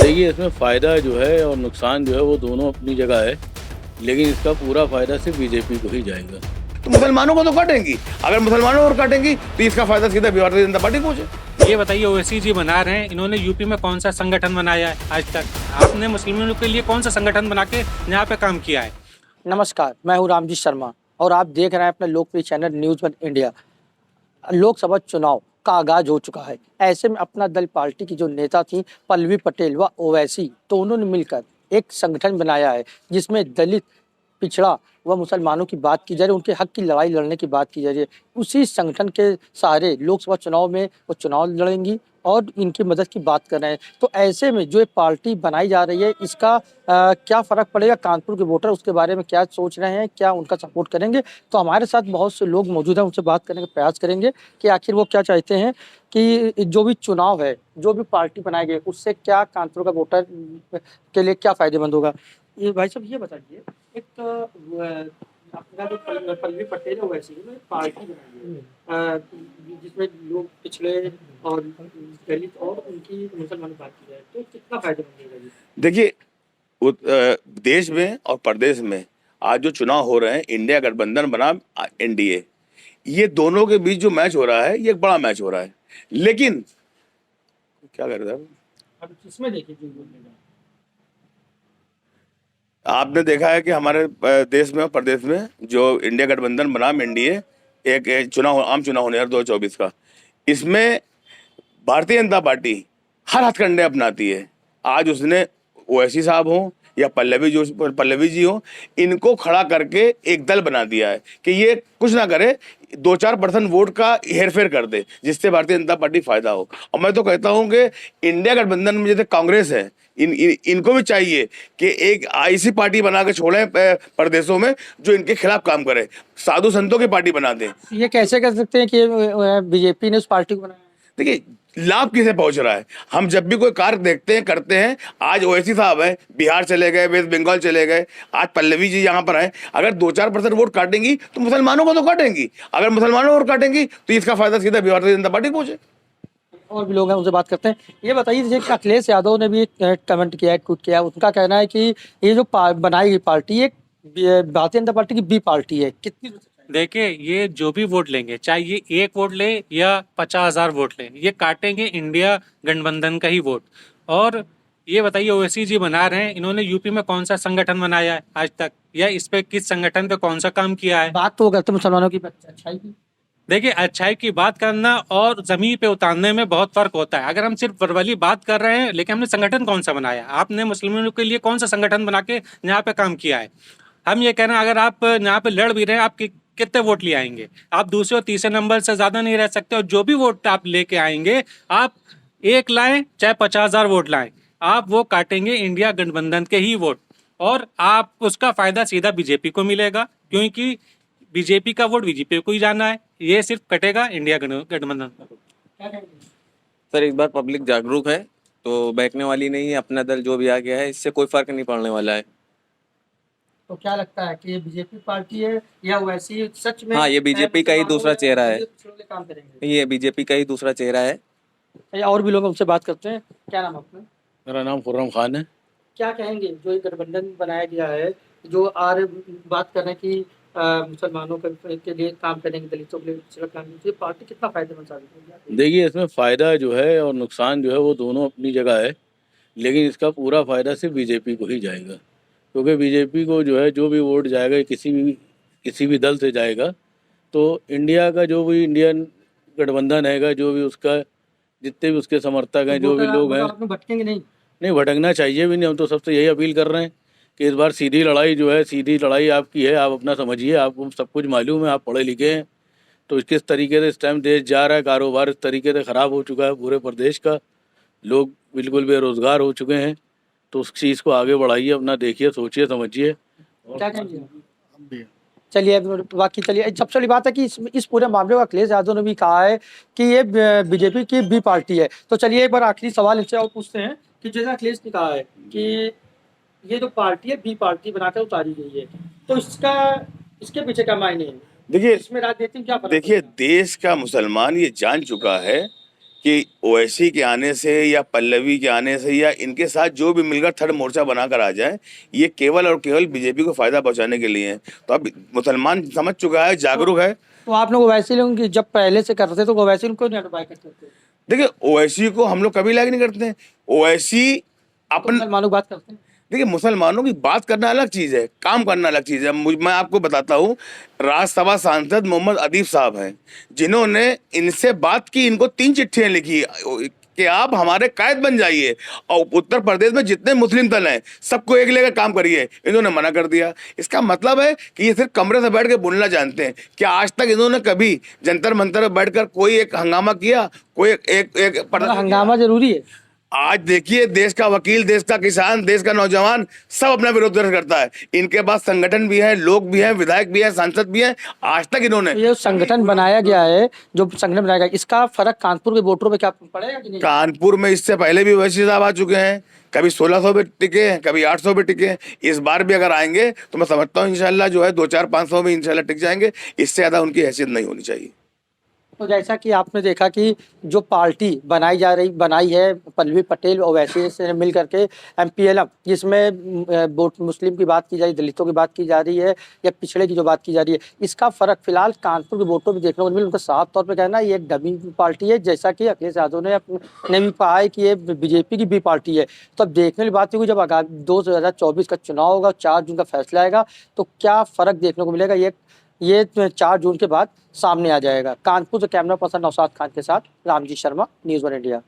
देखिए, इसमें फ़ायदा जो है और नुकसान जो है वो दोनों अपनी जगह है, लेकिन इसका पूरा फ़ायदा सिर्फ बीजेपी को ही जाएगा। तो मुसलमानों को तो काटेंगी। अगर मुसलमानों को काटेंगी तो इसका फायदा सीधा भारतीय जनता पार्टी को पहुंचे। ये बताइए, ओवैसी जी बना रहे हैं, इन्होंने यूपी में कौन सा संगठन बनाया है आज तक? आपने मुस्लिमों के लिए कौन सा संगठन बना के यहाँ पे काम किया है? नमस्कार, मैं हूं रामजी शर्मा और आप देख रहे हैं अपने लोकप्रिय channel news one India. Lok Sabha चुनाव का आगाज हो चुका है। ऐसे में अपना दल पार्टी की जो नेता थी पल्लवी पटेल व ओवैसी दोनों ने मिलकर एक संगठन बनाया है, जिसमें दलित, पिछड़ा व मुसलमानों की बात की जा रही है, उनके हक की लड़ाई लड़ने की बात की जा रही है। उसी संगठन के सहारे लोकसभा चुनाव में वो चुनाव लड़ेंगी और इनकी मदद की बात कर रहे हैं। तो ऐसे में जो ये पार्टी बनाई जा रही है, इसका क्या फ़र्क पड़ेगा, कानपुर के वोटर उसके बारे में क्या सोच रहे हैं, क्या उनका सपोर्ट करेंगे? तो हमारे साथ बहुत से लोग मौजूद हैं, उनसे बात करने का प्रयास करेंगे कि आखिर वो क्या चाहते हैं कि जो भी चुनाव है, जो भी पार्टी बनाई गई, उससे क्या कानपुर का वोटर के लिए क्या फ़ायदेमंद होगा? ये भाई साहब ये बताइए, एक अपना जो पल्लवी पटेल है वैसे ही पार्टी बनाई है, जिसमें लोग पिछड़े और दलित और उनकी मुसलमान बात की जाए, तो कितना फायदेमंद होगा ये? देखिए, देश में और प्रदेश में आज जो चुनाव हो रहे हैं, इंडिया गठबंधन बनाम एनडीए, ये दोनों के बीच जो मैच हो रहा है, ये एक बड़ा मैच हो रहा है। लेकिन क्या कर रहे हैं अब इसमें देखिए जो बोलेगा, आपने देखा है कि हमारे देश में और प्रदेश में जो इंडिया गठबंधन बनाम एनडीए एक चुनाव, आम चुनाव होने 2024 का, इसमें भारतीय जनता पार्टी हर हथकंडे अपनाती है। आज उसने ओवैसी साहब हों या पल्लवी जी हों, इनको खड़ा करके एक दल बना दिया है कि ये कुछ ना करे, 2-4% वोट का हेरफेर कर दे, जिससे भारतीय जनता पार्टी फायदा हो। और मैं तो कहता हूं कि इंडिया गठबंधन में जैसे कांग्रेस है, इनको भी चाहिए कि एक ऐसी पार्टी बना के छोड़े प्रदेशों में जो इनके खिलाफ काम करे, साधु संतों की पार्टी बना दे। ये कैसे कर सकते हैं कि बीजेपी ने उस पार्टी को बनाया? देखिए, लाभ किसे पहुंच रहा है। हम जब भी कोई कार्य देखते हैं, करते हैं, आज ओवैसी साहब है, बिहार चले गए, वेस्ट बंगाल चले गए, आज पल्लवी जी यहाँ पर है। अगर 2-4% वोट काटेंगी तो मुसलमानों को तो काटेंगी। अगर मुसलमानों को काटेंगी तो इसका फायदा सीधा भारतीय जनता पार्टी को पहुंचे। और भी लोग हैं, उनसे बात करते हैं। ये बताइए, जैसे अखिलेश यादव ने भी एक कमेंट किया है, ट्वीट किया है, उनका कहना है कि ये जो बनाई गई पार्टी एक भारतीय जनता पार्टी की बी पार्टी है। कितनी? देखिए, ये जो भी वोट लेंगे, चाहे ये 1 वोट ले या 50,000 वोट ले, ये काटेंगे इंडिया गठबंधन का ही वोट। और ये बताइए, ओवैसी जी बना रहे हैं, इन्होंने यूपी में कौन सा संगठन बनाया है आज तक, या इस पे किस संगठन पे कौन सा काम किया है? बात तो वो करते हैं मुसलमानों की अच्छाई की। देखिए, अच्छाई की बात करना और जमीन पे उतारने में बहुत फर्क होता है। अगर हम सिर्फ वर्बली बात कर रहे हैं, लेकिन हमने संगठन कौन सा बनाया? आपने मुस्लिमों के लिए कौन सा संगठन बना के यहाँ पे काम किया है? हम ये कह रहे हैं, अगर आप यहाँ पे लड़ भी रहे हैं, आप कितने वोट ले आएंगे? आप दूसरे और तीसरे नंबर से ज्यादा नहीं रह सकते। और जो भी वोट आप लेके आएंगे, आप 1 लाएं चाहे 50,000 वोट लाएं, आप वो काटेंगे इंडिया गठबंधन के ही वोट। और आप उसका फायदा सीधा बीजेपी को मिलेगा, क्योंकि बीजेपी का वोट बीजेपी को ही जाना है। ये सिर्फ कटेगा इंडिया गठबंधन का वोट। सर, इस बार पब्लिक जागरूक है, तो बहकने वाली नहीं है। अपना दल जो भी आ गया है, इससे कोई फर्क नहीं पड़ने वाला है। तो क्या लगता है कि ये बीजेपी पार्टी है या वैसी सच में? हाँ, ये बीजेपी का ही दूसरा चेहरा है। काम करेंगे। ये बीजेपी का ही दूसरा चेहरा है। और भी लोग उनसे बात करते हैं। क्या नाम आपका? मेरा नाम खुर्रम खान है। क्या कहेंगे जो ये गठबंधन बनाया गया है, जो आर बात कर रहे हैं कि मुसलमानों के लिए काम करेंगे, दलितों के लिए पिछड़ा काम करेंगे, ये पार्टी कितना फायदेमंद साबित होगी? देखिए, इसमें फ़ायदा जो है और नुकसान जो है वो दोनों अपनी जगह है, लेकिन इसका पूरा फ़ायदा सिर्फ बीजेपी को ही जाएगा, क्योंकि बीजेपी को जो है जो भी वोट जाएगा किसी भी दल से जाएगा, तो इंडिया का जो भी इंडियन गठबंधन हैगा, जो भी उसका जितने भी उसके समर्थक हैं, जो भी लोग हैं, भटकेंगे नहीं। नहीं भटकना चाहिए भी नहीं। हम तो सबसे यही अपील कर रहे हैं कि इस बार सीधी लड़ाई जो है, सीधी लड़ाई आपकी है, आप अपना समझिए, आपको सब कुछ मालूम है, आप पढ़े लिखे हैं। तो किस तरीके से इस टाइम देश जा रहा है, कारोबार इस तरीके से ख़राब हो चुका है पूरे प्रदेश का, लोग बिल्कुल बेरोज़गार हो चुके हैं। तो उस चीज़ को आगे बढ़ाइए, अपना देखिए, सोचिए, समझिए। क्या कहेंगे? चलिए, बाकी चलिए, सबसे बड़ी बात है कि इस पूरे मामले में अखिलेश यादव ने भी कहा है कि ये बीजेपी की बी पार्टी है। तो चलिए एक बार आखिरी सवाल इनसे और पूछते हैं कि जैसा अखिलेश ने कहा है कि ये जो पार्टी है बी पार्टी बनाकर उतारी गई है, तो इसके पीछे क्या मायने है? देखिए, इसमें राजनीति में क्या फर्क देखिए, है? देश का मुसलमान ये जान चुका है कि ओवैसी के आने से या पल्लवी के आने से या इनके साथ जो भी मिलकर थर्ड मोर्चा बनाकर आ जाए, ये केवल और केवल बीजेपी को फायदा पहुंचाने के लिए है। तो अब मुसलमान समझ चुका है, जागरूक है। तो आप लोग ओवैसी लोगों की जब पहले से करते थे तो ओवैसी लोग क्यों नहीं अडवाइस करते थे? देखिए, ओवैसी को हम लोग कभी लाइक नहीं करते हैं। ओवैसी तो अपन मुसलमानों की बात करते हैं। देखिए, मुसलमानों की बात करना अलग चीज है, काम करना अलग चीज है। मैं आपको बताता हूँ, राज्यसभा सांसद मोहम्मद अदीब साहब हैं, जिन्होंने इनसे बात की, इनको 3 चिट्ठियां लिखी कि आप हमारे कायद बन जाइए और उत्तर प्रदेश में जितने मुस्लिम दल हैं सबको एक लेकर काम करिए। इन्होंने मना कर दिया। इसका मतलब है कि ये सिर्फ कमरे से बैठ के बोलना जानते हैं। क्या आज तक इन्होंने कभी जंतर मंतर में बैठकर कोई एक हंगामा किया? कोई एक हंगामा जरूरी है। आज देखिए, देश का वकील, देश का किसान, देश का नौजवान सब अपना विरोध दर्ज करता है। इनके पास संगठन भी है, लोग भी हैं, विधायक भी हैं, सांसद भी हैं। आज तक इन्होंने ये संगठन बनाया गया है, जो संगठन बनाया गया, इसका फर्क कानपुर के वोटरों पे क्या पड़ेगा कि नहीं? कानपुर में इससे पहले भी वैसी साहब आ चुके हैं, कभी 1600 पे टिके हैं, कभी 800 पे टिके हैं। इस बार भी अगर आएंगे तो मैं समझता हूँ इंशाल्लाह जो है 2-4-500 में इंशाल्लाह टिक जाएंगे। इससे ज्यादा उनकी हैसियत नहीं होनी चाहिए। तो जैसा कि आपने देखा कि जो पार्टी बनाई है पल्लवी पटेल और वैसे से मिल करके MPLM, जिसमें वोट मुस्लिम की बात की जा रही है, दलितों की बात की जा रही है या पिछड़े की जो बात की जा रही है, इसका फर्क फिलहाल कानपुर के वोटों में देखने को मिला। उनका साफ तौर पे कहना है ये एक डमी पार्टी है, जैसा कि अखिलेश यादव ने भी कहा है कि ये बीजेपी की भी पार्टी है। तो अब देखने वाली बात होगी, जब आगामी 2024 का चुनाव होगा, 4 जून का फैसला आएगा, तो क्या फर्क देखने को मिलेगा, ये 4 जून के बाद सामने आ जाएगा। कानपुर से कैमरा पर्सन नौशाद खान के साथ रामजी शर्मा, न्यूज़ 1 इंडिया।